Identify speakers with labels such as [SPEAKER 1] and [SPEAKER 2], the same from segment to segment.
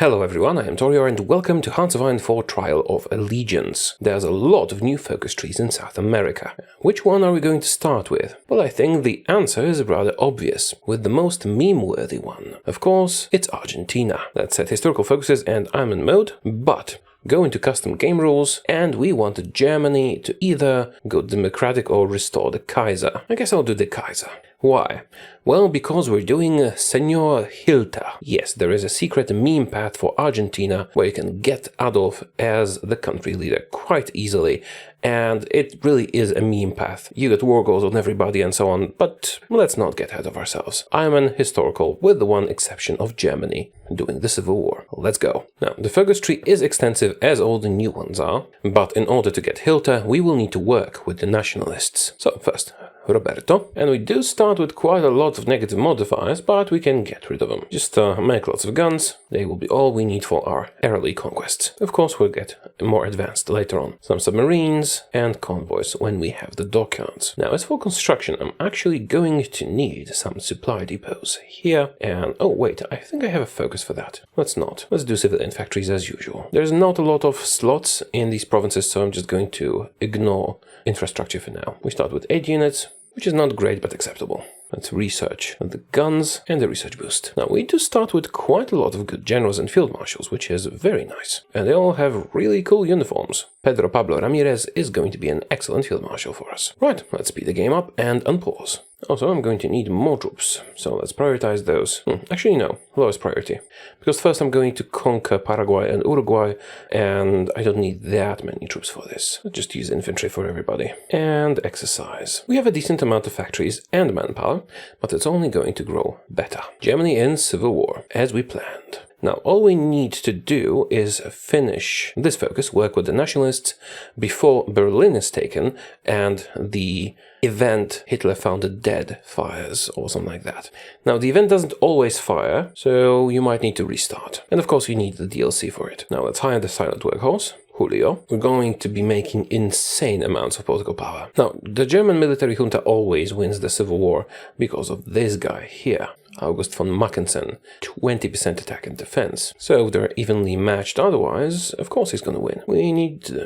[SPEAKER 1] Hello everyone, I am Taureor and welcome to Hearts of Iron 4 Trial of Allegiance. There's a lot of new focus trees in South America. Which one are we going to start with? Well, I think the answer is rather obvious, with the most meme-worthy one. Of course, it's Argentina. Let's set historical focuses and I'm in mode, but go into custom game rules, and we wanted Germany to either go democratic or restore the Kaiser. I guess I'll do the Kaiser. Why? Well, because we're doing Señor Hilter. Yes, there is a secret meme path for Argentina where you can get Adolf as the country leader quite easily, and it really is a meme path. You get war goals on everybody and so on, but let's not get ahead of ourselves. I'm an historical, with the one exception of Germany doing the Civil War. Let's go. Now, the focus tree is extensive as all the new ones are, but in order to get Hilter, we will need to work with the nationalists. So first, Roberto, and we do start with quite a lot of negative modifiers, but we can get rid of them. Just make lots of guns, they will be all we need for our early conquests. Of course, we'll get more advanced later on. Some submarines and convoys when we have the dockyards. Now, as for construction, I'm actually going to need some supply depots here, and oh wait, I think I have a focus for that. Let's not. Let's do civilian factories as usual. There's not a lot of slots in these provinces, so I'm just going to ignore infrastructure for now. We start with 8 units, which is not great but acceptable. Let's research the guns and the research boost. Now, we do start with quite a lot of good generals and field marshals, which is very nice. And they all have really cool uniforms. Pedro Pablo Ramirez is going to be an excellent field marshal for us. Right, let's speed the game up and unpause. Also, I'm going to need more troops, so let's prioritize those. Actually, no, lowest priority. Because first I'm going to conquer Paraguay and Uruguay, and I don't need that many troops for this. Let's just use infantry for everybody. And exercise. We have a decent amount of factories and manpower, but it's only going to grow better. Germany in Civil War, as we planned. Now, all we need to do is finish this focus, work with the nationalists, before Berlin is taken and the event Hitler found dead fires or something like that. Now, the event doesn't always fire, so you might need to restart. And of course, you need the DLC for it. Now, let's hire the silent workhorse. Julio. We're going to be making insane amounts of political power. Now, the German military junta always wins the Civil War because of this guy here, August von Mackensen, 20% attack and defense. So they're evenly matched otherwise, of course he's going to win.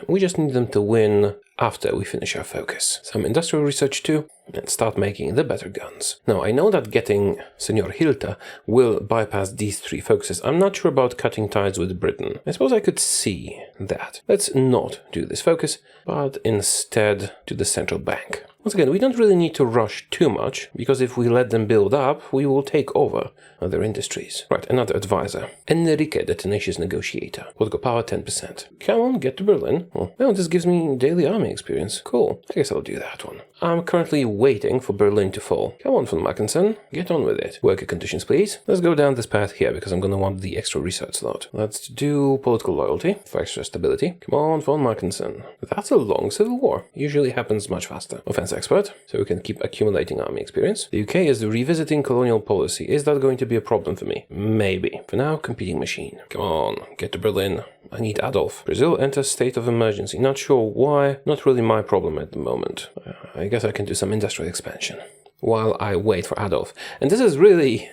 [SPEAKER 1] We just need them to win after we finish our focus. Some industrial research too, and start making the better guns. Now, I know that getting Señor Hilter will bypass these 3 focuses. I'm not sure about cutting ties with Britain. I suppose I could see that. Let's not do this focus, but instead do the central bank. Once again, we don't really need to rush too much, because if we let them build up, we will take over other industries. Right, another advisor. Enrique, the tenacious negotiator. Political power 10%. Come on, get to Berlin. Well, this gives me daily army experience. Cool. I guess I'll do that one. I'm currently waiting for Berlin to fall. Come on, von Mackensen. Get on with it. Worker conditions, please. Let's go down this path here, because I'm going to want the extra research slot. Let's do political loyalty for extra stability. Come on, von Mackensen. That's a long civil war. Usually happens much faster. Offense expert, so we can keep accumulating army experience. The UK is revisiting colonial policy. Is that going to be a problem for me? Maybe. For now, competing machine. Come on, get to Berlin. I need Adolf. Brazil enters state of emergency. Not sure why. Not really my problem at the moment. I guess I can do some industrial expansion while I wait for Adolf. And this is really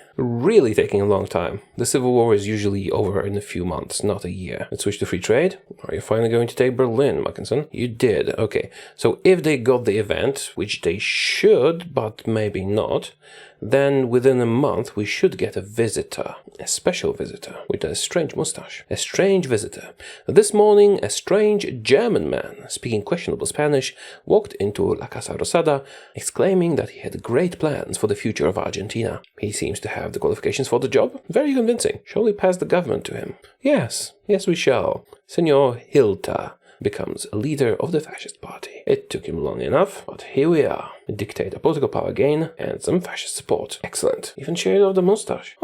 [SPEAKER 1] taking a long time. The Civil War is usually over in a few months, not a year. Let's switch to free trade. Are you finally going to take Berlin, Mackensen? You did. Okay. So if they got the event, which they should, but maybe not, then within a month we should get a visitor. A special visitor with a strange mustache. A strange visitor. This morning, a strange German man, speaking questionable Spanish, walked into La Casa Rosada, exclaiming that he had great plans for the future of Argentina. He seems to have the qualifications for the job. Very convincing. Shall we pass the government to him? Yes, we shall. Señor Hilter becomes a leader of the fascist party. It took him long enough, but here we are. A dictator, political power gain, and some fascist support. Excellent. Even shade of the mustache.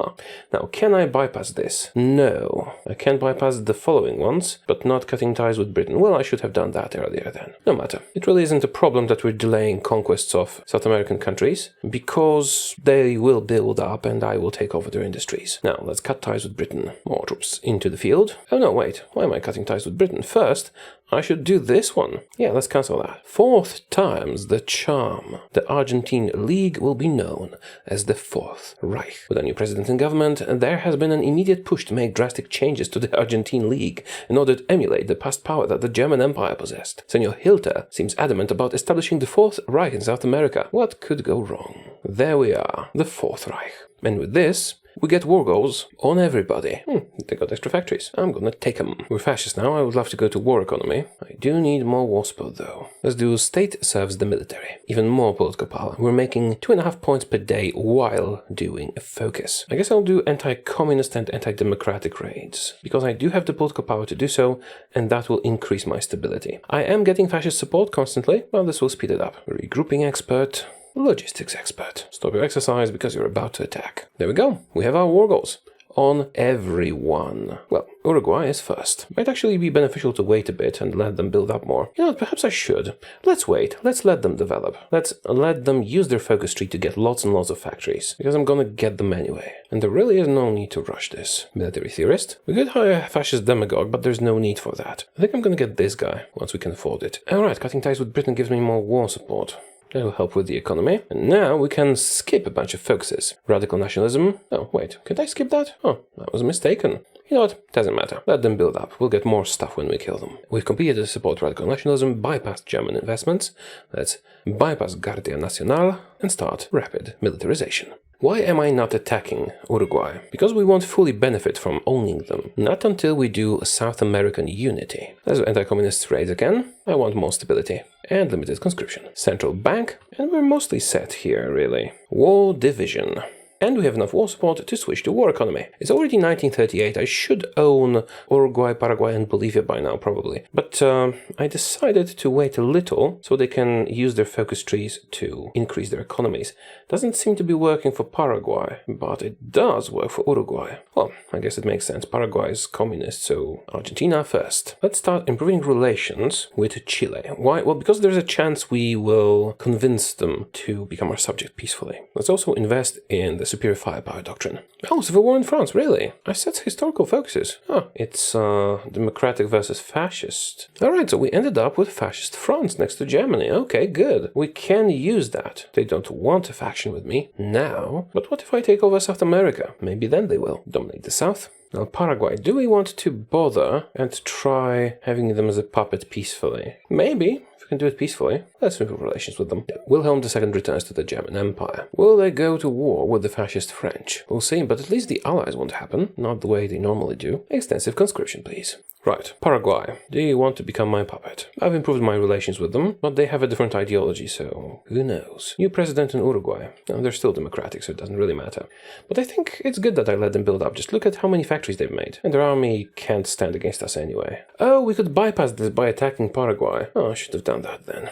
[SPEAKER 1] Now, can I bypass this? No. I can bypass the following ones, but not cutting ties with Britain. Well, I should have done that earlier then. No matter. It really isn't a problem that we're delaying conquests of South American countries, because they will build up and I will take over their industries. Now, let's cut ties with Britain. More troops into the field. Oh no, wait. Why am I cutting ties with Britain? First, I should do this one. Yeah, let's cancel that. 4th time's the charm. The Argentine League will be known as the Fourth Reich. With a new president and government, there has been an immediate push to make drastic changes changes to the Argentine League in order to emulate the past power that the German Empire possessed. Senor Hilter seems adamant about establishing the Fourth Reich in South America. What could go wrong? There we are, the Fourth Reich. And with this, we get war goals on everybody. They got extra factories. I'm gonna take them. We're fascist now. I would love to go to war economy. I do need more war support though. Let's do state serves the military. Even more political power. We're making 2.5 points per day while doing a focus. I guess I'll do anti-communist and anti-democratic raids, because I do have the political power to do so, and that will increase my stability. I am getting fascist support constantly. Well, this will speed it up. Regrouping expert. Logistics expert. Stop your exercise because you're about to attack. There we go. We have our war goals. On everyone. Well, Uruguay is first. Might actually be beneficial to wait a bit and let them build up more. You know what, perhaps I should. Let's wait. Let's let them develop. Let's let them use their focus tree to get lots and lots of factories. Because I'm gonna get them anyway. And there really is no need to rush this. Military theorist. We could hire a fascist demagogue, but there's no need for that. I think I'm gonna get this guy, once we can afford it. Alright, cutting ties with Britain gives me more war support. That will help with the economy. And now we can skip a bunch of focuses. Radical nationalism. Oh, wait. Can I skip that? Oh, that was mistaken. You know what? Doesn't matter. Let them build up. We'll get more stuff when we kill them. We've completed to support radical nationalism, bypass German investments. Let's bypass Guardia Nacional and start rapid militarization. Why am I not attacking Uruguay? Because we won't fully benefit from owning them. Not until we do South American unity. Let's do anti-communist raids again. I want more stability. And limited conscription. Central bank. And we're mostly set here, really. War division. And we have enough war support to switch to war economy. It's already 1938. I should own Uruguay, Paraguay and Bolivia by now, probably. But I decided to wait a little so they can use their focus trees to increase their economies. Doesn't seem to be working for Paraguay, but it does work for Uruguay. Well, I guess it makes sense. Paraguay is communist, so Argentina first. Let's start improving relations with Chile. Why? Well, because there's a chance we will convince them to become our subject peacefully. Let's also invest in the superior firepower doctrine. Oh, civil war in France, really? I set historical focuses. Oh, it's democratic versus fascist. Alright, so we ended up with fascist France next to Germany. Okay, good. We can use that. They don't want a faction with me now. But what if I take over South America? Maybe then they will dominate the South. Now, Paraguay, do we want to bother and try having them as a puppet peacefully? Maybe. We can do it peacefully. Let's improve relations with them. Wilhelm II returns to the German Empire. Will they go to war with the fascist French? We'll see, but at least the allies won't happen. Not the way they normally do. Extensive conscription, please. Right, Paraguay. Do you want to become my puppet? I've improved my relations with them, but they have a different ideology, so who knows? New president in Uruguay. No, they're still democratic, so it doesn't really matter. But I think it's good that I let them build up. Just look at how many factories they've made. And their army can't stand against us anyway. Oh, we could bypass this by attacking Paraguay. Oh, I should have done that then.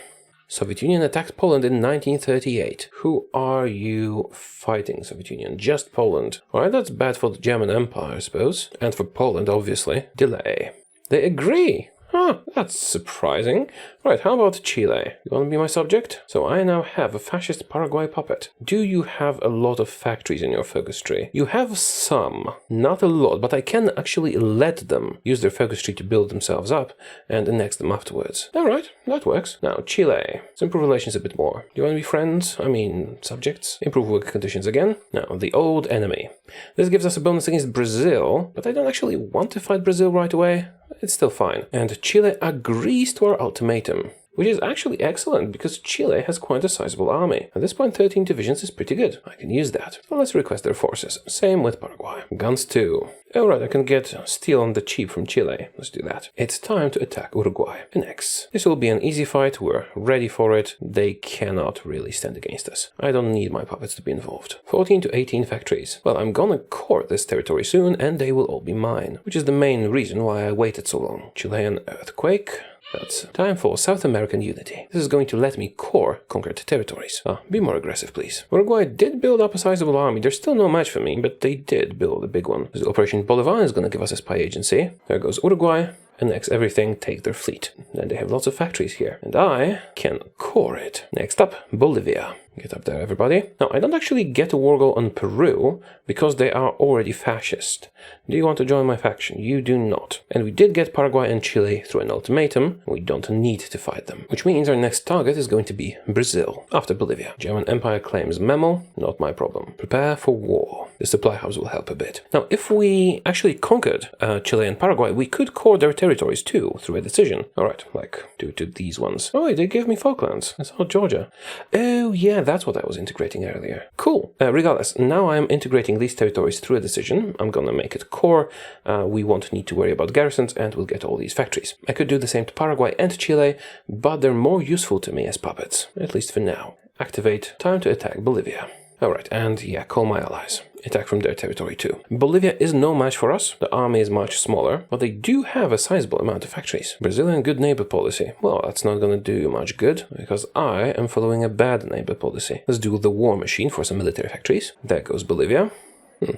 [SPEAKER 1] Soviet Union attacked Poland in 1938. Who are you fighting, Soviet Union? Just Poland. Alright, that's bad for the German Empire, I suppose. And for Poland, obviously. Delay. They agree. Huh, that's surprising. Right, how about Chile? You want to be my subject? So I now have a fascist Paraguay puppet. Do you have a lot of factories in your focus tree? You have some. Not a lot, but I can actually let them use their focus tree to build themselves up and annex them afterwards. Alright, that works. Now, Chile. Let's improve relations a bit more. Do you want to be friends? I mean, subjects? Improve work conditions again. Now, the old enemy. This gives us a bonus against Brazil, but I don't actually want to fight Brazil right away. It's still fine. And Chile agrees to our ultimatum, which is actually excellent because Chile has quite a sizable army. At this point, 13 divisions is pretty good. I can use that. So let's request their forces. Same with Paraguay. Guns too. Alright, I can get steel on the cheap from Chile. Let's do that. It's time to attack Uruguay. Annex. This will be an easy fight. We're ready for it. They cannot really stand against us. I don't need my puppets to be involved. 14 to 18 factories. Well, I'm gonna core this territory soon and they will all be mine. Which is the main reason why I waited so long. Chilean earthquake. That's time for South American unity. This is going to let me core conquered territories. Be more aggressive, please. Uruguay did build up a sizable army. They're still no match for me, but they did build a big one. This Operation Bolivar is going to give us a spy agency. There goes Uruguay. Annex everything, take their fleet. Then they have lots of factories here. And I can core it. Next up, Bolivia. Get up there, everybody. Now, I don't actually get a war goal on Peru because they are already fascist. Do you want to join my faction? You do not. And we did get Paraguay and Chile through an ultimatum. We don't need to fight them. Which means our next target is going to be Brazil, after Bolivia. German Empire claims Memo, not my problem. Prepare for war. The supply hubs will help a bit. Now, if we actually conquered Chile and Paraguay, we could core their territories too, through a decision. Alright, like, to these ones. Oh wait, they gave me Falklands. That's all Georgia. Oh yeah, that's what I was integrating earlier. Cool. Regardless, now I'm integrating these territories through a decision. I'm gonna make it core. We won't need to worry about garrisons, and we'll get all these factories. I could do the same to Paraguay and Chile, but they're more useful to me as puppets, at least for now. Activate. Time to attack Bolivia. Alright, and yeah, call my allies. Attack from their territory too. Bolivia is no match for us. The army is much smaller, but they do have a sizable amount of factories. Brazilian good neighbor policy. Well, that's not gonna do you much good, because I am following a bad neighbor policy. Let's do the war machine for some military factories. There goes Bolivia.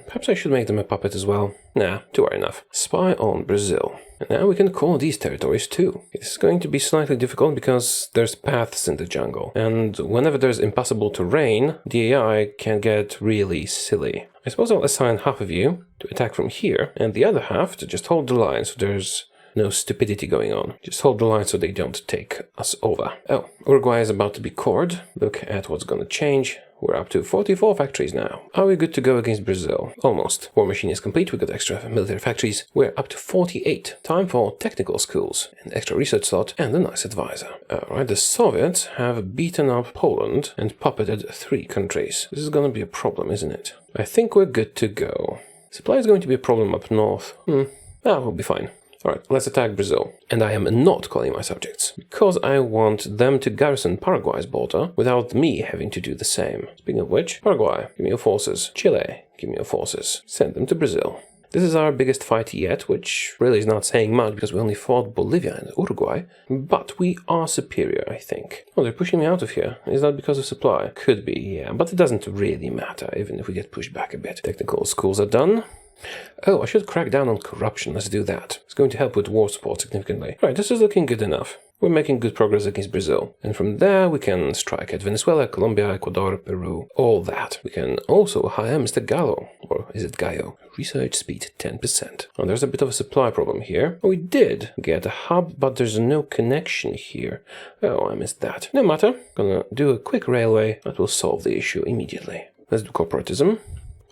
[SPEAKER 1] Perhaps I should make them a puppet as well. Nah, two are enough. Spy on Brazil. And now we can call these territories too. It's going to be slightly difficult because there's paths in the jungle. And whenever there's impassable terrain, the AI can get really silly. I suppose I'll assign half of you to attack from here, and the other half to just hold the line so there's no stupidity going on. Just hold the line so they don't take us over. Oh, Uruguay is about to be cored. Look at what's gonna change. We're up to 44 factories now. Are we good to go against Brazil? Almost. War machine is complete, we got extra military factories. We're up to 48. Time for technical schools, an extra research slot, and a nice advisor. Alright, the Soviets have beaten up Poland and puppeted 3 countries. This is gonna be a problem, isn't it? I think we're good to go. Supply is going to be a problem up north. We'll be fine. Alright, let's attack Brazil. And I am not calling my subjects, because I want them to garrison Paraguay's border without me having to do the same. Speaking of which, Paraguay, give me your forces. Chile, give me your forces. Send them to Brazil. This is our biggest fight yet, which really is not saying much because we only fought Bolivia and Uruguay, but we are superior, I think. Oh, they're pushing me out of here. Is that because of supply? Could be, yeah, but it doesn't really matter, even if we get pushed back a bit. Technical schools are done. Oh, I should crack down on corruption. Let's do that. It's going to help with war support significantly. Right, this is looking good enough. We're making good progress against Brazil. And from there, we can strike at Venezuela, Colombia, Ecuador, Peru, all that. We can also hire Mr. Gallo, or is it Gallo? Research speed 10%. Oh, there's a bit of a supply problem here. We did get a hub, but there's no connection here. Oh, I missed that. No matter. Gonna do a quick railway that will solve the issue immediately. Let's do corporatism.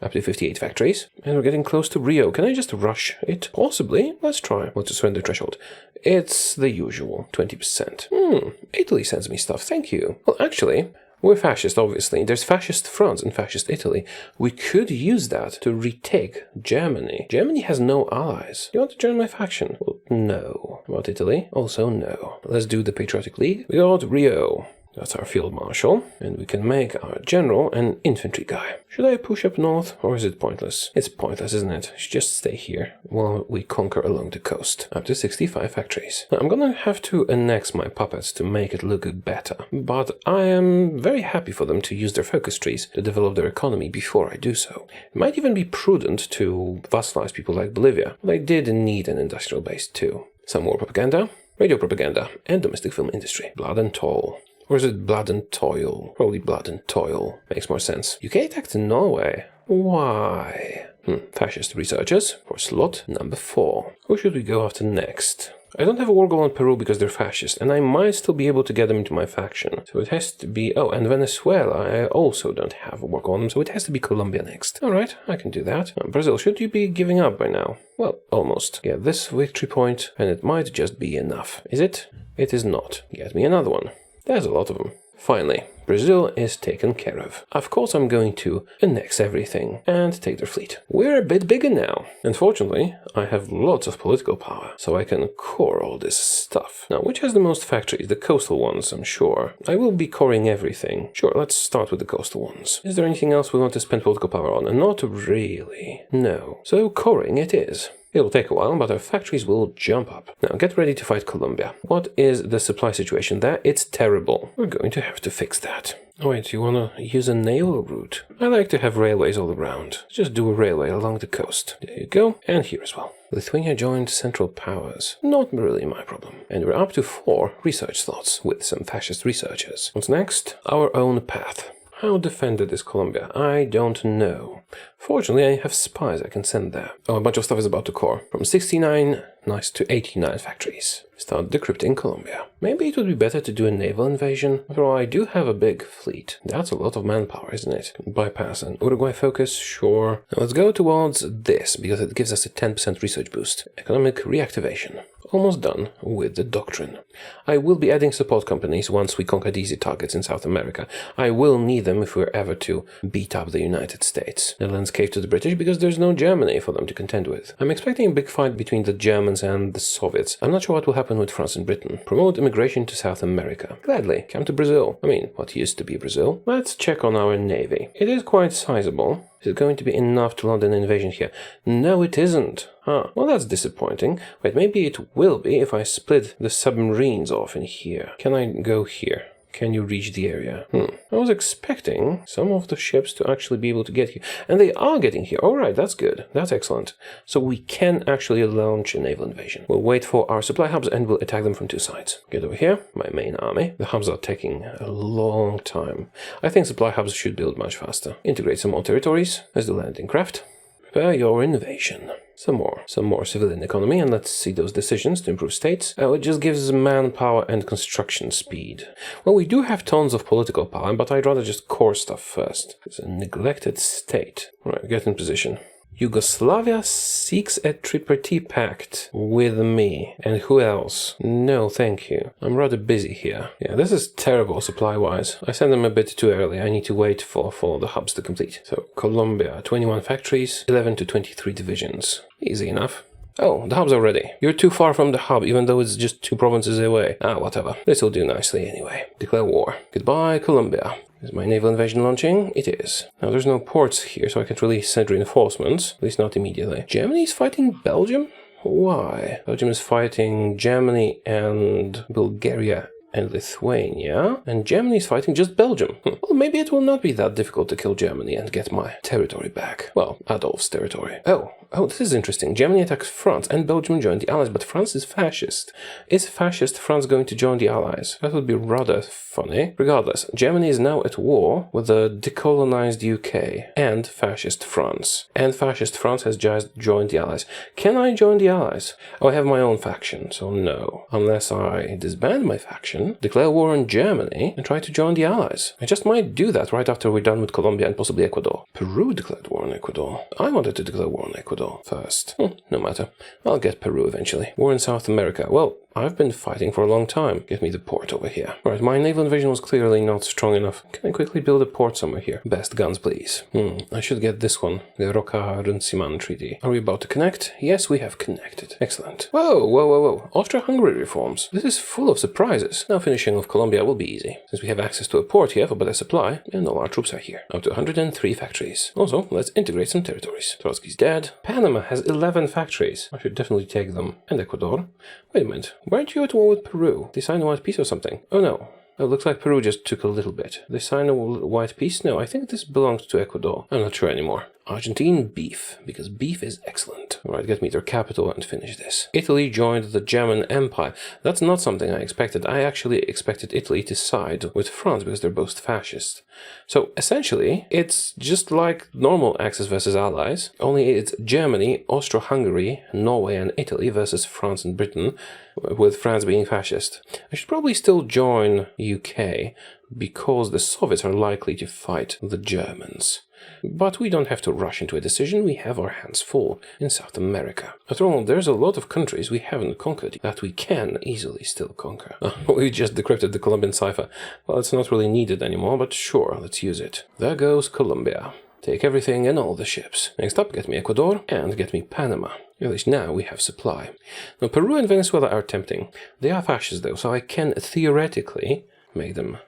[SPEAKER 1] Up to 58 factories. And we're getting close to Rio. Can I just rush it? Possibly. Let's try. What's the surrender threshold? It's the usual, 20%. Italy sends me stuff. Thank you. Well, actually, we're fascist, obviously. There's fascist France and fascist Italy. We could use that to retake Germany. Germany has no allies. You want to join my faction? Well, no. About Italy? Also no. Let's do the Patriotic League. We got Rio. That's our field marshal, and we can make our general an infantry guy. Should I push up north, or is it pointless? It's pointless, isn't it? Just stay here while we conquer along the coast. Up to 65 factories. Now, I'm gonna have to annex my puppets to make it look better, but I am very happy for them to use their focus trees to develop their economy before I do so. It might even be prudent to vassalize people like Bolivia, but I did need an industrial base too. Some war propaganda, radio propaganda, and domestic film industry. Blood and toil. Or is it blood and toil? Probably blood and toil. Makes more sense. UK attacked Norway. Why? Fascist researchers for slot number 4. Who should we go after next? I don't have a war goal on Peru because they're fascist, and I might still be able to get them into my faction. So it has to be... Oh, and Venezuela, I also don't have a war goal on them, so it has to be Colombia next. Alright, I can do that. Brazil, should you be giving up by now? Well, almost. Get this victory point, and it might just be enough. Is it? It is not. Get me another one. There's a lot of them. Finally, Brazil is taken care of. Of course I'm going to annex everything and take their fleet. We're a bit bigger now. Unfortunately, I have lots of political power, so I can core all this stuff. Now, which has the most factories? The coastal ones, I'm sure. I will be coring everything. Sure, let's start with the coastal ones. Is there anything else we want to spend political power on? And not really. No. So coring it is. It'll take a while, but our factories will jump up. Now, get ready to fight Colombia. What is the supply situation there? It's terrible. We're going to have to fix that. Oh wait, you wanna use a naval route? I like to have railways all around. Just do a railway along the coast. There you go, and here as well. Lithuania joined Central Powers. Not really my problem. And we're up to 4 research slots with some fascist researchers. What's next? Our own path. How defended is Colombia? I don't know. Fortunately, I have spies I can send there. Oh, a bunch of stuff is about to core. From 69, nice, to 89 factories. Start decrypting Colombia. Maybe it would be better to do a naval invasion. After all, I do have a big fleet. That's a lot of manpower, isn't it? Bypass an Uruguay focus, sure. Now let's go towards this, because it gives us a 10% research boost. Economic reactivation. Almost done with the doctrine. I will be adding support companies once we conquer easy targets in South America. I will need them if we're ever to beat up the United States. Netherlands cave to the British because there's no Germany for them to contend with. I'm expecting a big fight between the Germans and the Soviets. I'm not sure what will happen with France and Britain. Promote immigration to South America. Gladly. Come to Brazil. I mean, what used to be Brazil. Let's check on our navy. It is quite sizable. Is it going to be enough to launch an invasion here? No, it isn't. Huh. Well, that's disappointing. Wait, maybe it will be if I split the submarines off in here. Can I go here? Can you reach the area? I was expecting some of the ships to actually be able to get here. And they are getting here. Alright, that's good. That's excellent. So we can actually launch a naval invasion. We'll wait for our supply hubs and we'll attack them from two sides. Get over here, my main army. The hubs are taking a long time. I think supply hubs should build much faster. Integrate some more territories. Let's do landing craft. Prepare your invasion. Some more civilian economy, and let's see those decisions to improve states. It just gives manpower and construction speed. Well, we do have tons of political power, but I'd rather just core stuff first. It's a neglected state. Alright, get in position. Yugoslavia seeks a tripartite pact with me. And who else? No, thank you. I'm rather busy here. Yeah, this is terrible supply-wise. I sent them a bit too early. I need to wait for the hubs to complete. So, Colombia, 21 factories, 11 to 23 divisions. Easy enough. Oh, the hub's are ready. You're too far from the hub, even though it's just 2 provinces away. Ah, whatever. This'll do nicely anyway. Declare war. Goodbye, Colombia. Is my naval invasion launching? It is. Now, there's no ports here, so I can't really send reinforcements. At least not immediately. Germany's fighting Belgium? Why? Belgium is fighting Germany and Bulgaria and Lithuania, and Germany is fighting just Belgium. Well, maybe it will not be that difficult to kill Germany and get my territory back. Well, Adolf's territory. Oh, this is interesting. Germany attacks France and Belgium join the Allies, but France is fascist. Is fascist France going to join the Allies? That would be rather funny. Regardless, Germany is now at war with the decolonized UK and fascist France. And fascist France has just joined the Allies. Can I join the Allies? Oh, I have my own faction, so no. Unless I disband my faction, declare war on Germany, and try to join the Allies. I just might do that right after we're done with Colombia and possibly Ecuador. Peru declared war on Ecuador. I wanted to declare war on Ecuador first. No matter. I'll get Peru eventually. War in South America. Well, I've been fighting for a long time. Get me the port over here. Right, my naval invasion was clearly not strong enough. Can I quickly build a port somewhere here? Best guns, please. I should get this one. The Roca-Runciman Treaty. Are we about to connect? Yes, we have connected. Excellent. Whoa. Austria-Hungary reforms. This is full of surprises. Now finishing off Colombia will be easy. Since we have access to a port here for better supply, and all our troops are here. Up to 103 factories. Also, let's integrate some territories. Trotsky's dead. Panama has 11 factories. I should definitely take them. And Ecuador. Wait a minute. Weren't you at war with Peru? They signed a white peace or something? Oh no. Oh, looks like Peru just took a little bit. They signed a white peace? No, I think this belongs to Ecuador. I'm not sure anymore. Argentine beef, because beef is excellent. Alright, get me their capital and finish this. Italy joined the German Empire. That's not something I expected. I actually expected Italy to side with France because they're both fascist. So essentially, it's just like normal Axis versus Allies, only it's Germany, Austro-Hungary, Norway and Italy versus France and Britain, with France being fascist. I should probably still join UK because the Soviets are likely to fight the Germans. But we don't have to rush into a decision, we have our hands full in South America. After all, there's a lot of countries we haven't conquered that we can easily still conquer. We just decrypted the Colombian cipher. Well, it's not really needed anymore, but sure, let's use it. There goes Colombia. Take everything and all the ships. Next up, get me Ecuador and get me Panama. At least now we have supply. Now, Peru and Venezuela are tempting. They are fascists though, so I can theoretically make them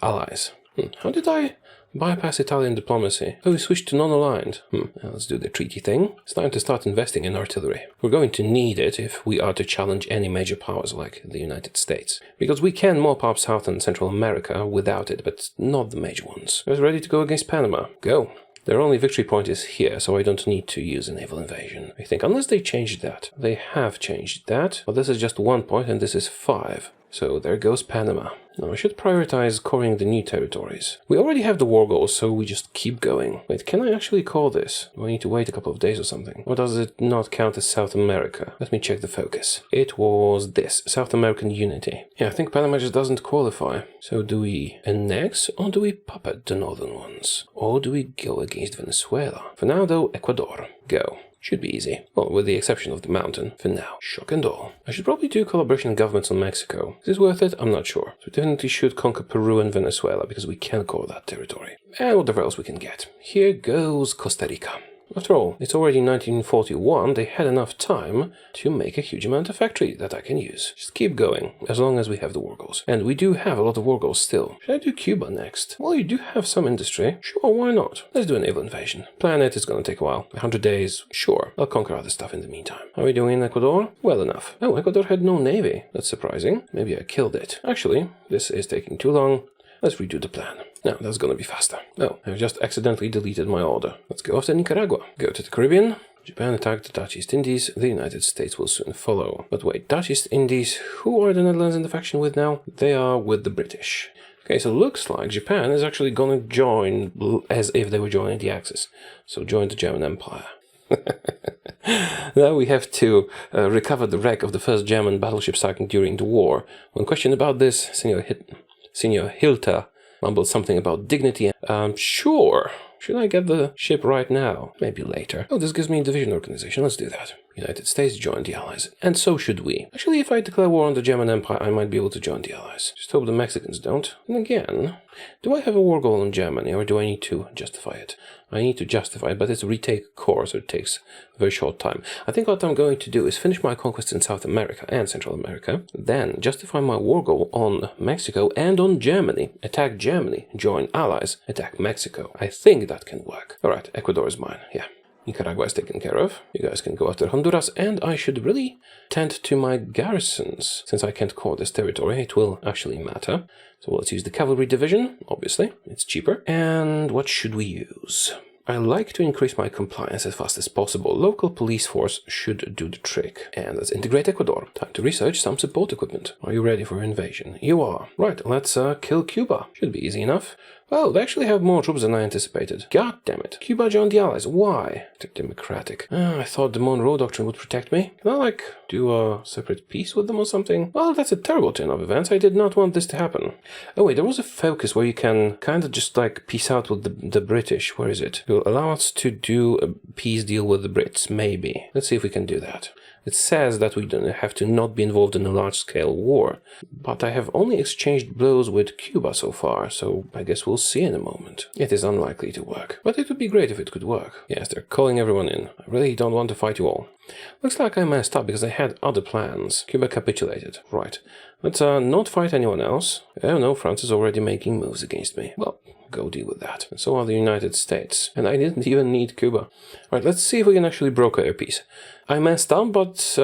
[SPEAKER 1] allies. How did I bypass Italian diplomacy? Oh, we switched to non-aligned. Let's do the treaty thing. It's time to start investing in artillery. We're going to need it if we are to challenge any major powers like the United States. Because we can mop up South and Central America without it, but not the major ones. Guys ready to go against Panama? Go! Their only victory point is here, so I don't need to use a naval invasion. I think, unless they changed that. They have changed that, but this is just 1 point and this is 5. So there goes Panama. No, I should prioritize coring the new territories. We already have the war goals, so we just keep going. Wait, can I actually call this? Do I need to wait a couple of days or something? Or does it not count as South America? Let me check the focus. It was this, South American Unity. Yeah, I think Panama just doesn't qualify. So do we annex or do we puppet the northern ones? Or do we go against Venezuela? For now though, Ecuador. Go. Should be easy. Well, with the exception of the mountain, for now. Shock and all. I should probably do collaboration governments on Mexico. Is this worth it? I'm not sure. So we definitely should conquer Peru and Venezuela, because we can core that territory. And whatever else we can get. Here goes Costa Rica. After all, it's already 1941, they had enough time to make a huge amount of factory that I can use. Just keep going, as long as we have the war goals. And we do have a lot of war goals still. Should I do Cuba next? Well, you do have some industry. Sure, why not? Let's do a naval invasion. Planet is gonna take a while. 100 days, sure. I'll conquer other stuff in the meantime. How are we doing in Ecuador? Well enough. Oh, Ecuador had no navy. That's surprising. Maybe I killed it. Actually, this is taking too long. Let's redo the plan. Now, that's gonna be faster. Oh, I've just accidentally deleted my order. Let's go after Nicaragua. Go to the Caribbean. Japan attacked the Dutch East Indies. The United States will soon follow. But wait, Dutch East Indies, who are the Netherlands in the faction with now? They are with the British. Okay, so looks like Japan is actually gonna join as if they were joining the Axis. So join the German Empire. Now we have to recover the wreck of the first German battleship sinking during the war. When questioned about this, Senior Hilter mumbled something about dignity. Sure. Should I get the ship right now? Maybe later. Oh, this gives me a division organization. Let's do that. United States joined the Allies. And so should we. Actually, if I declare war on the German Empire, I might be able to join the Allies. Just hope the Mexicans don't. And again, do I have a war goal on Germany, or do I need to justify it? I need to justify it, but it's a retake core, so it takes a very short time. I think what I'm going to do is finish my conquests in South America and Central America, then justify my war goal on Mexico and on Germany. Attack Germany, join Allies, attack Mexico. I think that can work. Alright, Ecuador is mine, yeah. Nicaragua is taken care of. You guys can go after Honduras, and I should really tend to my garrisons. Since I can't core this territory, it will actually matter. So let's use the cavalry division, obviously. It's cheaper. And what should we use? I like to increase my compliance as fast as possible. Local police force should do the trick. And let's integrate Ecuador. Time to research some support equipment. Are you ready for invasion? You are. Right, let's kill Cuba. Should be easy enough. Well, they actually have more troops than I anticipated. God damn it. Cuba joined the Allies. Why? They're democratic. I thought the Monroe Doctrine would protect me. Can I, do a separate peace with them or something? Well, that's a terrible turn of events. I did not want this to happen. Oh wait, there was a focus where you can kind of just peace out with the British. Where is it? It will allow us to do a peace deal with the Brits. Maybe. Let's see if we can do that. It says that we don't have to not be involved in a large-scale war, but I have only exchanged blows with Cuba so far, so I guess we'll see in a moment. It is unlikely to work, but it would be great if it could work. Yes, they're calling everyone in. I really don't want to fight you all. Looks like I messed up because I had other plans. Cuba capitulated. Right. Let's not fight anyone else. Oh no, France is already making moves against me. Well, go deal with that. And so are the United States. And I didn't even need Cuba. Alright, let's see if we can actually broker a peace. I messed up, but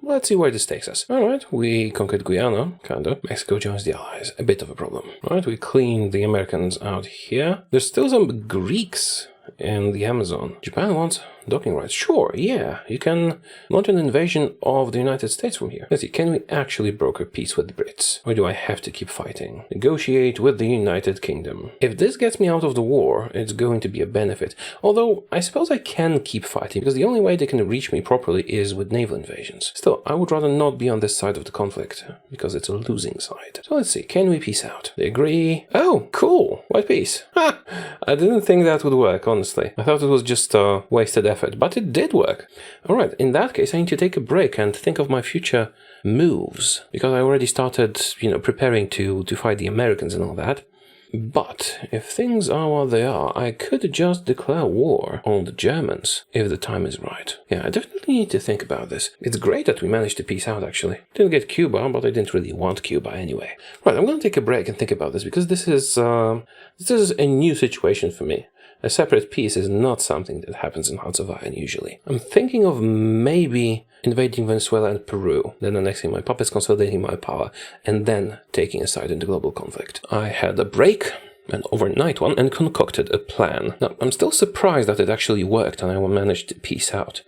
[SPEAKER 1] let's see where this takes us. Alright, we conquered Guyana, kinda. Mexico joins the Allies. A bit of a problem. Alright, we cleaned the Americans out here. There's still some Greeks in the Amazon. Japan wants docking rights. Sure, yeah, you can launch an invasion of the United States from here. Let's see, can we actually broker peace with the Brits? Or do I have to keep fighting? Negotiate with the United Kingdom. If this gets me out of the war, it's going to be a benefit. Although, I suppose I can keep fighting, because the only way they can reach me properly is with naval invasions. Still, I would rather not be on this side of the conflict, because it's a losing side. So let's see, can we peace out? They agree. Oh, cool! White peace. Ha! I didn't think that would work, honestly. I thought it was just wasted effort, but it did work. Alright, in that case I need to take a break and think of my future moves, because I already started, preparing to fight the Americans and all that. But if things are what they are, I could just declare war on the Germans, if the time is right. Yeah, I definitely need to think about this. It's great that we managed to peace out, actually. Didn't get Cuba, but I didn't really want Cuba anyway. Right, I'm gonna take a break and think about this, because this is a new situation for me. A separate peace is not something that happens in Hearts of Iron usually. I'm thinking of maybe invading Venezuela and Peru, then annexing my puppets, consolidating my power, and then taking a side in the global conflict. I had a break, an overnight one, and concocted a plan. Now, I'm still surprised that it actually worked and I managed to peace out.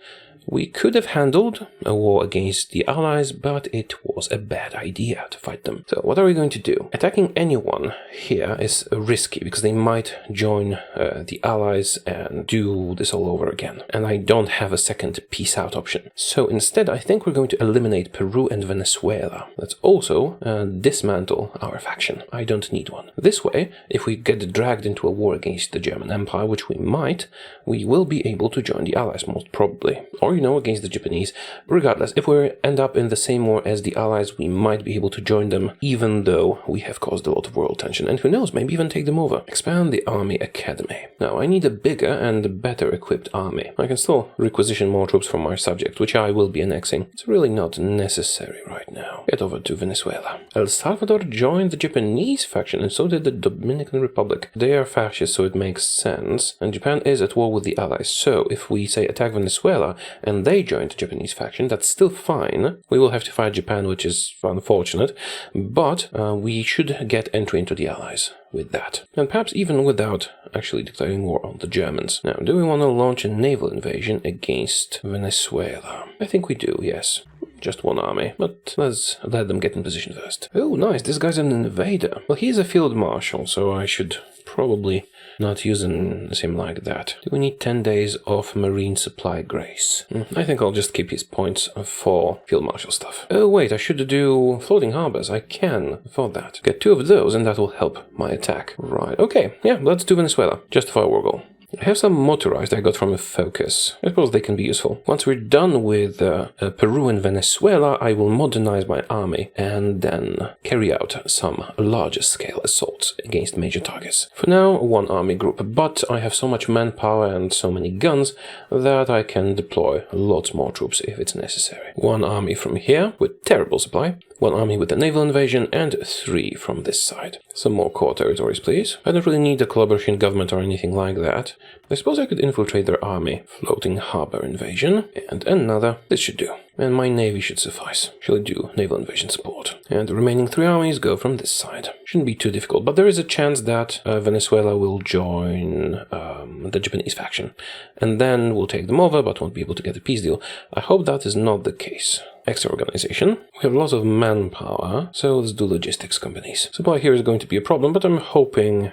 [SPEAKER 1] We could have handled a war against the Allies, but it was a bad idea to fight them. So what are we going to do? Attacking anyone here is risky because they might join the Allies and do this all over again. And I don't have a second peace out option. So instead, I think we're going to eliminate Peru and Venezuela. Let's also dismantle our faction. I don't need one. This way, if we get dragged into a war against the German Empire, which we might, we will be able to join the Allies most probably. Or, against the Japanese. Regardless, if we end up in the same war as the Allies, we might be able to join them, even though we have caused a lot of world tension. And who knows, maybe even take them over. Expand the Army Academy. Now, I need a bigger and better equipped army. I can still requisition more troops from my subject, which I will be annexing. It's really not necessary right now. Get over to Venezuela. El Salvador joined the Japanese faction, and so did the Dominican Republic. They are fascist, so it makes sense. And Japan is at war with the Allies. So, if we say attack Venezuela, and they join the Japanese faction, that's still fine. We will have to fight Japan, which is unfortunate, but we should get entry into the Allies with that. And perhaps even without actually declaring war on the Germans. Now, do we want to launch a naval invasion against Venezuela? I think we do, yes. Just one army, but let's let them get in position first. Oh, nice, this guy's an invader. Well, he's a field marshal, so I should probably not use him like that. Do we need 10 days of marine supply grace? I think I'll just keep his points for field marshal stuff. Oh wait, I should do floating harbors. I can afford that. Get 2 of those and that will help my attack. Right, okay, yeah, let's do Venezuela. Justify war goal. I have some motorized I got from a focus. I suppose they can be useful. Once we're done with Peru and Venezuela, I will modernize my army and then carry out some larger scale assaults against major targets. For now, 1 army group, but I have so much manpower and so many guns that I can deploy lots more troops if it's necessary. 1 army from here with terrible supply, 1 army with a naval invasion, and 3 from this side. Some more core territories, please. I don't really need a collaboration government or anything like that. I suppose I could infiltrate their army. Floating harbor invasion, and another. This should do. And my navy should suffice. Shall do naval invasion support. And the remaining 3 armies go from this side. Shouldn't be too difficult, but there is a chance that Venezuela will join the Japanese faction. And then we'll take them over, but won't be able to get a peace deal. I hope that is not the case. Extra organization. We have lots of manpower, so let's do logistics companies. Supply here is going to be a problem, but I'm hoping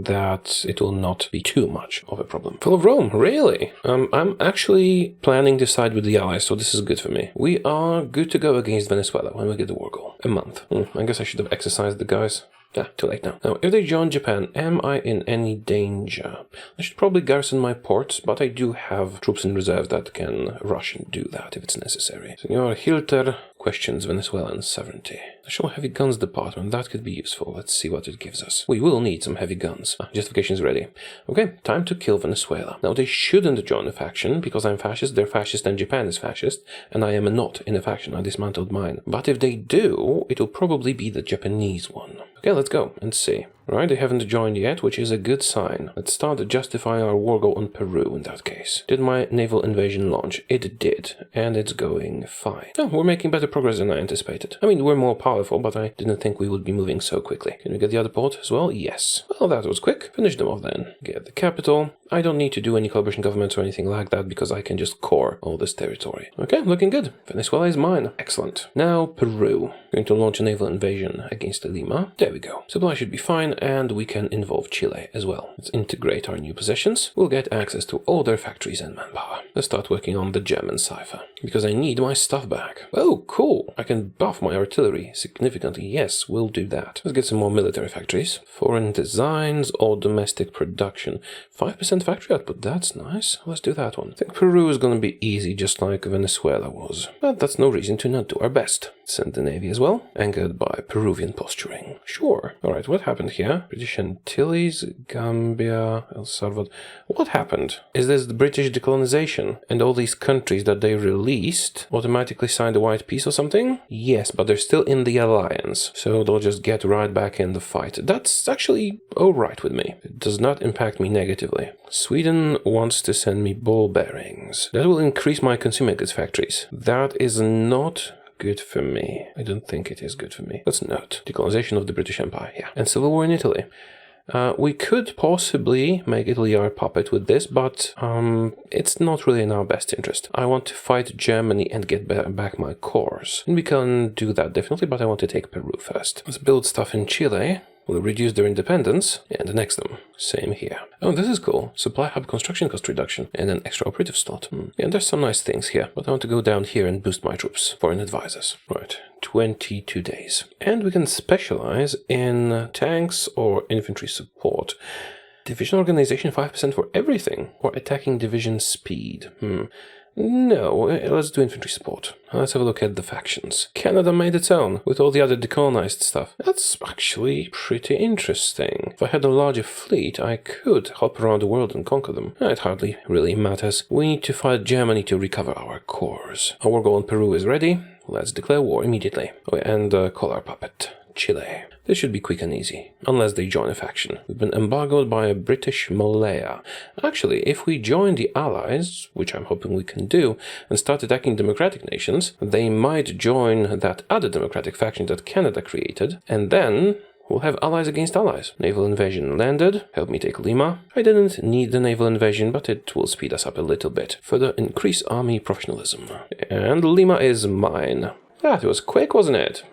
[SPEAKER 1] that it will not be too much of a problem. Full of Rome, really? I'm actually planning to side with the Allies, so this is good for me. We are good to go against Venezuela when we get the war goal. A month. I guess I should have exercised the guys. Ah, too late now. Now, if they join Japan, am I in any danger? I should probably garrison my ports, but I do have troops in reserve that can rush and do that if it's necessary. Senor Hilter questions Venezuelan sovereignty. National Heavy Guns Department, that could be useful. Let's see what it gives us. We will need some heavy guns. Justification is ready. Okay, time to kill Venezuela. Now, they shouldn't join a faction, because I'm fascist, they're fascist, and Japan is fascist, and I am not in a faction. I dismantled mine. But if they do, it'll probably be the Japanese one. Okay, let's go and see. Right, they haven't joined yet, which is a good sign. Let's start justifying our war goal on Peru in that case. Did my naval invasion launch? It did, and it's going fine. Oh, we're making better progress than I anticipated. I mean, we're more powerful, but I didn't think we would be moving so quickly. Can we get the other port as well? Yes. Well, that was quick. Finish them off then. Get the capital. I don't need to do any collaboration governments or anything like that because I can just core all this territory. Okay, looking good. Venezuela is mine. Excellent. Now, Peru. Going to launch a naval invasion against Lima. There we go. Supply should be fine, and we can involve Chile as well. Let's integrate our new possessions. We'll get access to all their factories and manpower. Let's start working on the German cipher, because I need my stuff back. Oh, cool. I can buff my artillery significantly. Yes, we'll do that. Let's get some more military factories. Foreign designs or domestic production. 5% factory output, that's nice. Let's do that one. I think Peru is going to be easy, just like Venezuela was. But that's no reason to not do our best. Send the navy as well. Anchored by Peruvian posturing. Sure. Alright, what happened here? British Antilles, Gambia, El Salvador. What happened? Is this the British decolonization? And all these countries that they released automatically signed a white peace or something? Yes, but they're still in the alliance. So they'll just get right back in the fight. That's actually alright with me. It does not impact me negatively. Sweden wants to send me ball bearings. That will increase my consumer goods factories. That is not good for me. I don't think it is good for me. Let's note. Decolonization of the British Empire, yeah. And civil war in Italy. We could possibly make Italy our puppet with this, but it's not really in our best interest. I want to fight Germany and get back my cores. And we can do that definitely, but I want to take Peru first. Let's build stuff in Chile. We'll reduce their independence and annex them. Same here. Oh, this is cool. Supply hub construction cost reduction and an extra operative slot. Yeah, there's some nice things here, but I want to go down here and boost my troops. Foreign advisors. Right, 22 days. And we can specialize in tanks or infantry support. Division organization 5% for everything, or attacking division speed. No, let's do infantry support. Let's have a look at the factions. Canada made its own, with all the other decolonized stuff. That's actually pretty interesting. If I had a larger fleet, I could hop around the world and conquer them. It hardly really matters. We need to fight Germany to recover our cores. Our war goal on Peru is ready. Let's declare war immediately. Oh, and call our puppet Chile. This should be quick and easy, unless they join a faction. We've been embargoed by a British Malaya. Actually, if we join the Allies, which I'm hoping we can do, and start attacking democratic nations, they might join that other democratic faction that Canada created, and then we'll have allies against allies. Naval invasion landed. Help me take Lima. I didn't need the naval invasion, but it will speed us up a little bit. Further increase army professionalism. And Lima is mine. That was quick, wasn't it?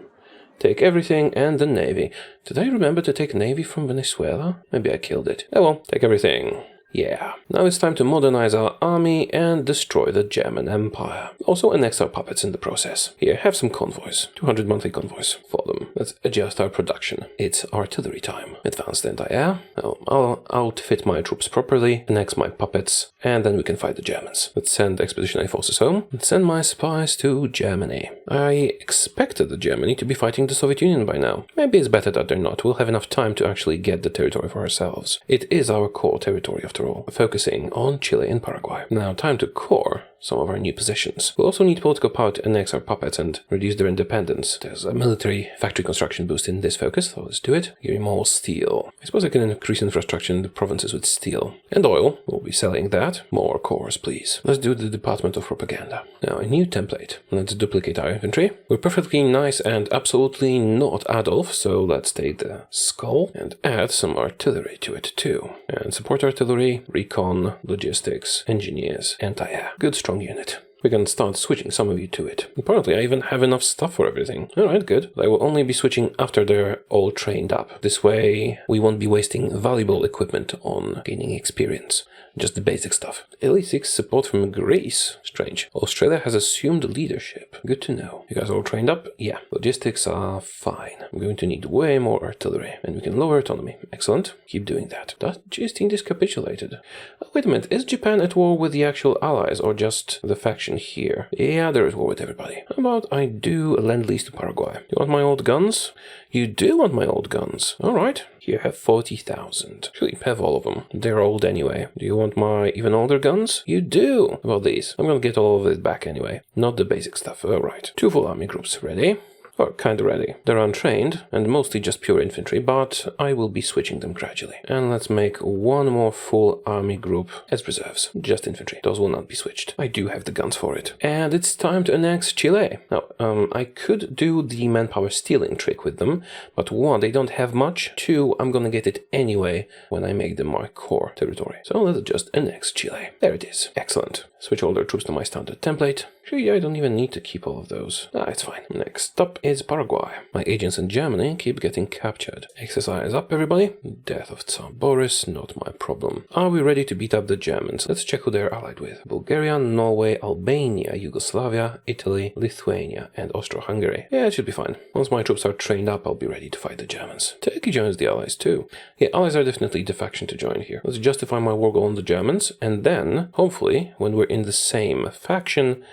[SPEAKER 1] Take everything and the navy. Did I remember to take navy from Venezuela? Maybe I killed it. Oh well, take everything. Yeah. Now it's time to modernize our army and destroy the German Empire. Also annex our puppets in the process. Here, have some convoys. 200 monthly convoys for them. Let's adjust our production. It's artillery time. Advanced anti-air. I'll outfit my troops properly, annex my puppets, and then we can fight the Germans. Let's send expeditionary forces home and send my spies to Germany. I expected Germany to be fighting the Soviet Union by now. Maybe it's better that they're not. We'll have enough time to actually get the territory for ourselves. It is our core territory after all, focusing on Chile and Paraguay. Now time to core some of our new possessions. We'll also need political power to annex our puppets and reduce their independence. There's a military factory construction boost in this focus, so let's do it. Give me more steel. I suppose I can increase infrastructure in the provinces with steel. And oil. We'll be selling that. More cores, please. Let's do the Department of Propaganda. Now, a new template. Let's duplicate our infantry. We're perfectly nice and absolutely not Adolf, so let's take the skull and add some artillery to it too. And support artillery, recon, logistics, engineers, anti-air. Good strong unit. We can start switching some of you to it. Apparently I even have enough stuff for everything. Alright, good. I will only be switching after they're all trained up. This way we won't be wasting valuable equipment on gaining experience. Just the basic stuff. Italy seeks support from Greece. Strange. Australia has assumed leadership. Good to know. You guys all trained up? Yeah. Logistics are fine. I'm going to need way more artillery. And we can lower autonomy. Excellent. Keep doing that. Does East Indies capitulated? Oh, wait a minute. Is Japan at war with the actual allies or just the faction here? Yeah, there is war with everybody. How about I do a lend-lease to Paraguay? You want my old guns? You do want my old guns. Alright. Here, have 40,000. Actually, have all of them. They're old anyway. Do you want my even older guns? You do! How about these? I'm gonna get all of it back anyway. Not the basic stuff. Alright. 2 full army groups. Ready? Or kinda ready. They're untrained, and mostly just pure infantry, but I will be switching them gradually. And let's make 1 more full army group as reserves. Just infantry. Those will not be switched. I do have the guns for it. And it's time to annex Chile. Now, I could do the manpower stealing trick with them, but 1, they don't have much. 2, I'm gonna get it anyway when I make them my core territory. So let's just annex Chile. There it is. Excellent. Switch all their troops to my standard template. Actually, I don't even need to keep all of those. It's fine. Next up is Paraguay. My agents in Germany keep getting captured. Exercise up, everybody. Death of Tsar Boris, not my problem. Are we ready to beat up the Germans? Let's check who they're allied with. Bulgaria, Norway, Albania, Yugoslavia, Italy, Lithuania, and Austro-Hungary. Yeah, it should be fine. Once my troops are trained up, I'll be ready to fight the Germans. Turkey joins the allies too. Yeah, allies are definitely the faction to join here. Let's justify my war goal on the Germans, and then, hopefully, when we're in the same faction,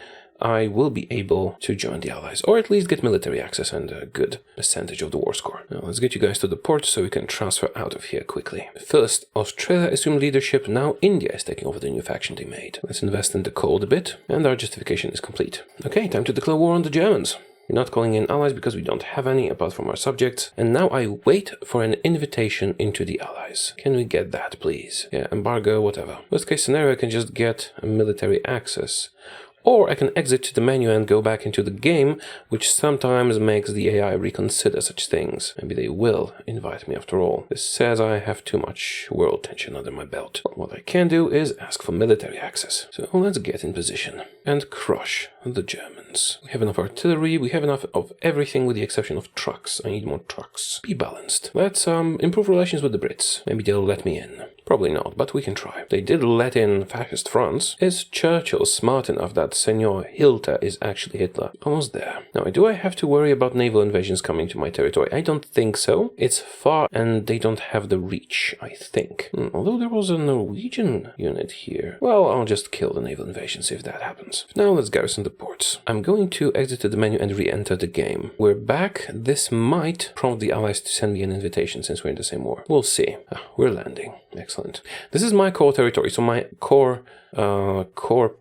[SPEAKER 1] I will be able to join the allies, or at least get military access and a good percentage of the war score. Now let's get you guys to the port so we can transfer out of here quickly. First, Australia assumed leadership, now India is taking over the new faction they made. Let's invest in the cold a bit, and our justification is complete. Okay, time to declare war on the Germans. We're not calling in allies because we don't have any apart from our subjects. And now I wait for an invitation into the allies. Can we get that, please? Yeah, embargo, whatever. Worst case scenario, I can just get a military access. Or I can exit to the menu and go back into the game, which sometimes makes the AI reconsider such things. Maybe they will invite me after all. This says I have too much world tension under my belt. What I can do is ask for military access. So let's get in position and crush the Germans. We have enough artillery, we have enough of everything with the exception of trucks. I need more trucks. Be balanced. Let's improve relations with the Brits. Maybe they'll let me in. Probably not, but we can try. They did let in fascist France. Is Churchill smart enough that Senor Hilter is actually Hitler? Almost there. Now, do I have to worry about naval invasions coming to my territory? I don't think so. It's far and they don't have the reach, I think. Although there was a Norwegian unit here. Well, I'll just kill the naval invasions if that happens. Now let's garrison the ports. I'm going to exit to the menu and re-enter the game. We're back. This might prompt the allies to send me an invitation since we're in the same war. We'll see. We're landing. Excellent. This is my core territory, so my core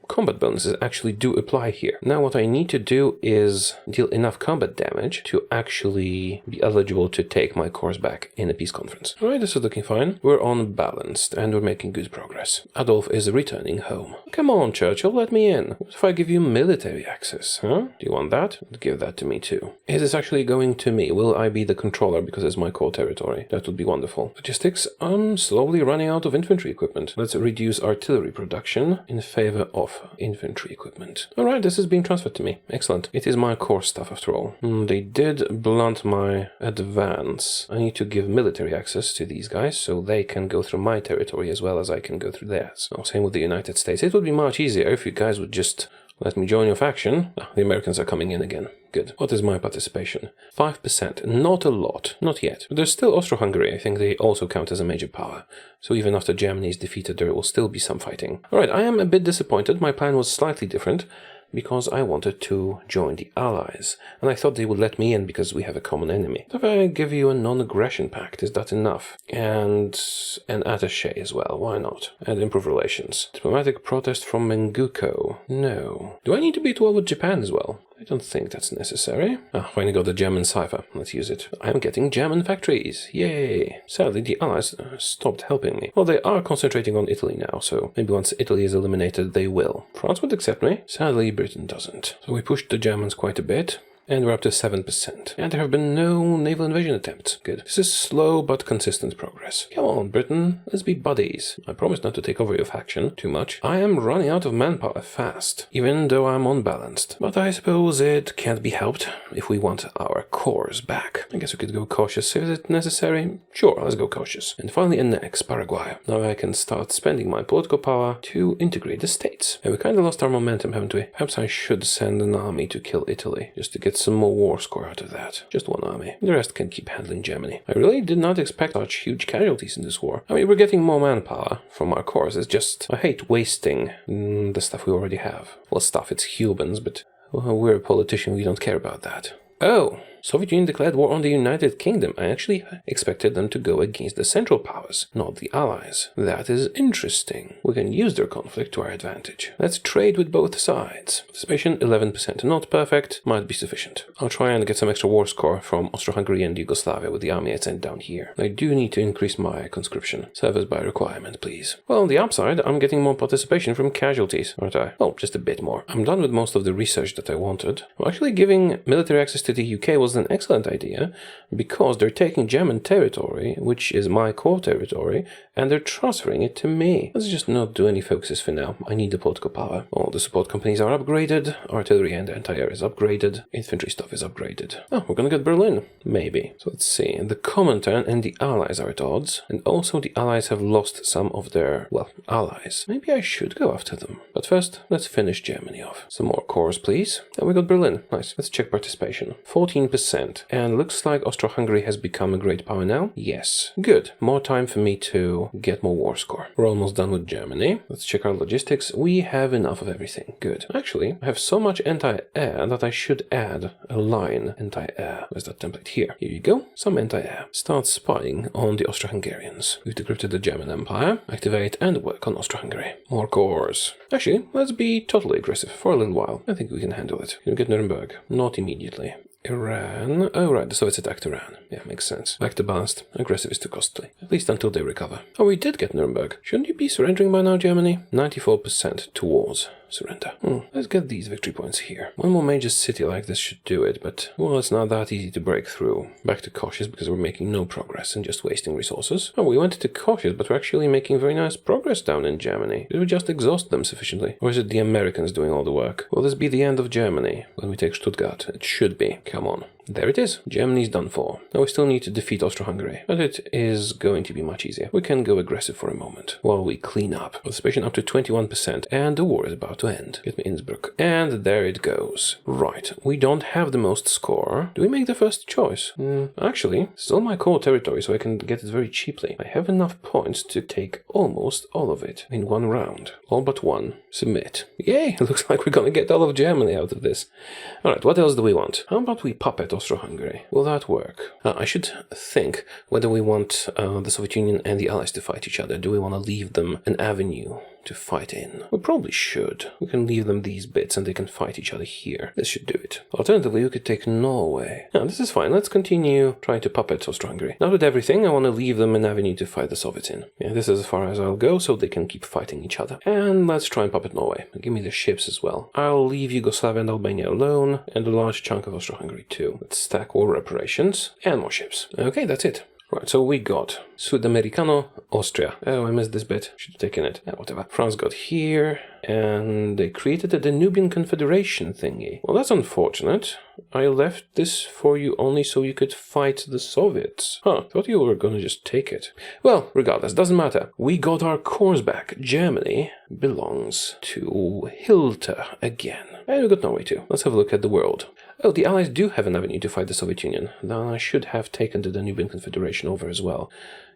[SPEAKER 1] combat bonuses actually do apply here. Now what I need to do is deal enough combat damage to actually be eligible to take my cores back in a peace conference. Alright, this is looking fine. We're on balanced and we're making good progress. Adolf is returning home. Come on, Churchill, let me in. What if I give you military access, huh? Do you want that? Give that to me too. Is this actually going to me? Will I be the controller because it's my core territory? That would be wonderful. Logistics, I'm slowly running out of infantry equipment. Let's reduce artillery production in favor of infantry equipment. Alright, this is being transferred to me. Excellent. It is my core stuff after all. They did blunt my advance. I need to give military access to these guys so they can go through my territory as well as I can go through theirs. Oh, same with the United States. It would be much easier if you guys would just let me join your faction. The Americans are coming in again. Good. What is my participation? 5%. Not a lot. Not yet. But there's still Austro-Hungary. I think they also count as a major power. So even after Germany is defeated, there will still be some fighting. Alright, I am a bit disappointed. My plan was slightly different because I wanted to join the Allies. And I thought they would let me in because we have a common enemy. If I give you a non-aggression pact, is that enough? And an attaché as well. Why not? And improve relations. Diplomatic protest from Menguko. No. Do I need to be at war with Japan as well? I don't think that's necessary. Finally got the German cipher. Let's use it. I'm getting German factories. Yay! Sadly, the Allies stopped helping me. Well, they are concentrating on Italy now, so maybe once Italy is eliminated, they will. France would accept me. Sadly, Britain doesn't. So we pushed the Germans quite a bit. And we're up to 7%. And there have been no naval invasion attempts. Good. This is slow but consistent progress. Come on, Britain. Let's be buddies. I promise not to take over your faction too much. I am running out of manpower fast, even though I'm unbalanced. But I suppose it can't be helped if we want our cores back. I guess we could go cautious. Is it necessary? Sure, let's go cautious. And finally annex Paraguay. Now I can start spending my political power to integrate the states. And we kind of lost our momentum, haven't we? Perhaps I should send an army to kill Italy, just to get some more war score out of that. Just one army. The rest can keep handling Germany. I really did not expect such huge casualties in this war. I mean, we're getting more manpower from our cores. It's just, I hate wasting the stuff we already have. Well, stuff, it's humans, but we're a politician, we don't care about that. Oh! Soviet Union declared war on the United Kingdom. I actually expected them to go against the Central Powers, not the Allies. That is interesting. We can use their conflict to our advantage. Let's trade with both sides. Participation 11%. Not perfect, might be sufficient. I'll try and get some extra war score from Austro-Hungary and Yugoslavia with the army I sent down here. I do need to increase my conscription. Service by requirement, please. Well, on the upside, I'm getting more participation from casualties, aren't I? Oh, just a bit more. I'm done with most of the research that I wanted. Well, actually, giving military access to the UK was an excellent idea because they're taking German territory, which is my core territory, and they're transferring it to me. Let's just not do any focuses for now. I need the political power. All the support companies are upgraded, artillery and anti-air is upgraded, infantry stuff is upgraded. Oh, we're gonna get Berlin. Maybe. So let's see. The Comintern and the Allies are at odds, and also the Allies have lost some of their, well, allies. Maybe I should go after them. But first, let's finish Germany off. Some more cores, please. And we got Berlin. Nice. Let's check participation. 14%. And looks like Austro-Hungary has become a great power now. Yes. Good. More time for me to get more war score. We're almost done with Germany. Let's check our logistics. We have enough of everything. Good. Actually, I have so much anti-air that I should add a line anti-air. Where's that template? Here. Here you go. Some anti-air. Start spying on the Austro-Hungarians. We've decrypted the German Empire. Activate and work on Austro-Hungary. More cores. Actually, let's be totally aggressive for a little while. I think we can handle it. You'll get Nuremberg. Not immediately. Iran. Oh, right, the Soviets attacked Iran. Yeah, makes sense. Back to balanced. Aggressive is too costly. At least until they recover. Oh, we did get Nuremberg. Shouldn't you be surrendering by now, Germany? 94% towards. surrender. Let's get these victory points here. One more major city like this should do it, but, well, it's not that easy to break through. Back to cautious because we're making no progress and just wasting resources. Oh, we went to cautious, but we're actually making very nice progress down in Germany. Did we just exhaust them sufficiently? Or is it the Americans doing all the work? Will this be the end of Germany when we take Stuttgart? It should be. Come on. There it is. Germany's done for. Now we still need to defeat Austro-Hungary, but it is going to be much easier. We can go aggressive for a moment while we clean up. Participation up to 21%, and the war is about to end. Get me Innsbruck. And there it goes. Right, we don't have the most score. Do we make the first choice? Actually, still my core territory, so I can get it very cheaply. I have enough points to take almost all of it in one round. All but one. Submit. Yay! It looks like we're gonna get all of Germany out of this. Alright, what else do we want? How about we puppet Austro-Hungary? Will that work? I should think whether we want the Soviet Union and the Allies to fight each other. Do we want to leave them an avenue to fight in? We probably should. We can leave them these bits and they can fight each other here. This should do it. Alternatively, we could take Norway. Now, this is fine. Let's continue trying to puppet Austro-Hungary. Now with everything, I want to leave them an avenue to fight the Soviets in. Yeah, this is as far as I'll go, so they can keep fighting each other. And let's try and puppet Norway. Give me the ships as well. I'll leave Yugoslavia and Albania alone, and a large chunk of Austro-Hungary too. Let's stack war reparations and more ships. Okay, that's it. Right, so we got Sudamericano, Austria. Oh, I missed this bit. Should have taken it. Yeah, whatever. France got here, and they created a Danubian Confederation thingy. Well, that's unfortunate. I left this for you only so you could fight the Soviets. Thought you were gonna just take it. Well, regardless, doesn't matter. We got our cores back. Germany belongs to Hilter again. And we got Norway too. Let's have a look at the world. Oh, the Allies do have an avenue to fight the Soviet Union. Now, I should have taken the Danubian Confederation over as well.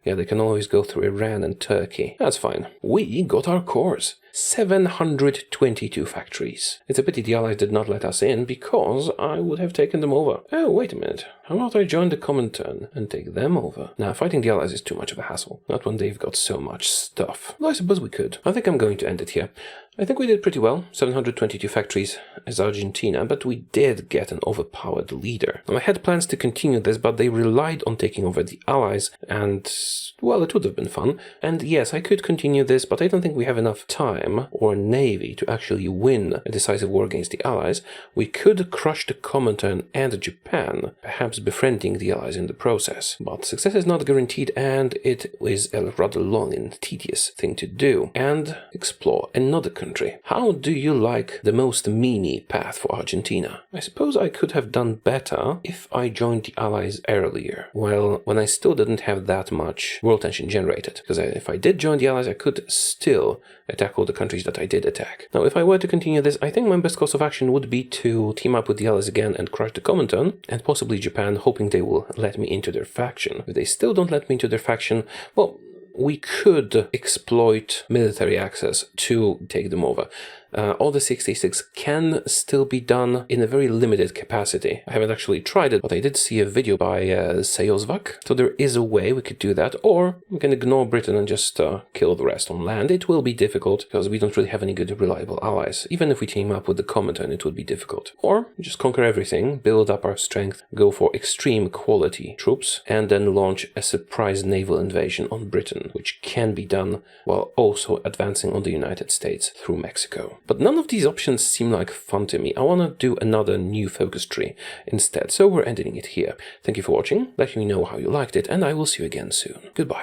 [SPEAKER 1] Yeah, they can always go through Iran and Turkey. That's fine. We got our cores. 722 factories. It's a pity the Allies did not let us in, because I would have taken them over. Oh, wait a minute. How about I join the Comintern and take them over? Nah, fighting the Allies is too much of a hassle. Not when they've got so much stuff. Well, I suppose we could. I think I'm going to end it here. I think we did pretty well. 722 factories as Argentina, but we did get an overpowered leader. Now, I had plans to continue this, but they relied on taking over the Allies, and, well, it would have been fun. And yes, I could continue this, but I don't think we have enough time or navy to actually win a decisive war against the Allies. We could crush the Comintern and Japan, perhaps befriending the Allies in the process. But success is not guaranteed, and it is a rather long and tedious thing to do. And explore another country. How do you like the most meany path for Argentina? I suppose I could have done better if I joined the Allies earlier, well, when I still didn't have that much world tension generated. Because if I did join the Allies, I could still attack all the countries that I did attack. Now, if I were to continue this, I think my best course of action would be to team up with the Allies again and crush the Comintern, and possibly Japan, hoping they will let me into their faction. If they still don't let me into their faction, well, we could exploit military access to take them over. All the 66 can still be done in a very limited capacity. I haven't actually tried it, but I did see a video by Sejosvak, so there is a way we could do that, or we can ignore Britain and just kill the rest on land. It will be difficult, because we don't really have any good reliable allies. Even if we team up with the Comintern, it would be difficult. Or just conquer everything, build up our strength, go for extreme quality troops, and then launch a surprise naval invasion on Britain, which can be done while also advancing on the United States through Mexico. But none of these options seem like fun to me. I want to do another new focus tree instead, so we're ending it here. Thank you for watching, let me know how you liked it, and I will see you again soon. Goodbye.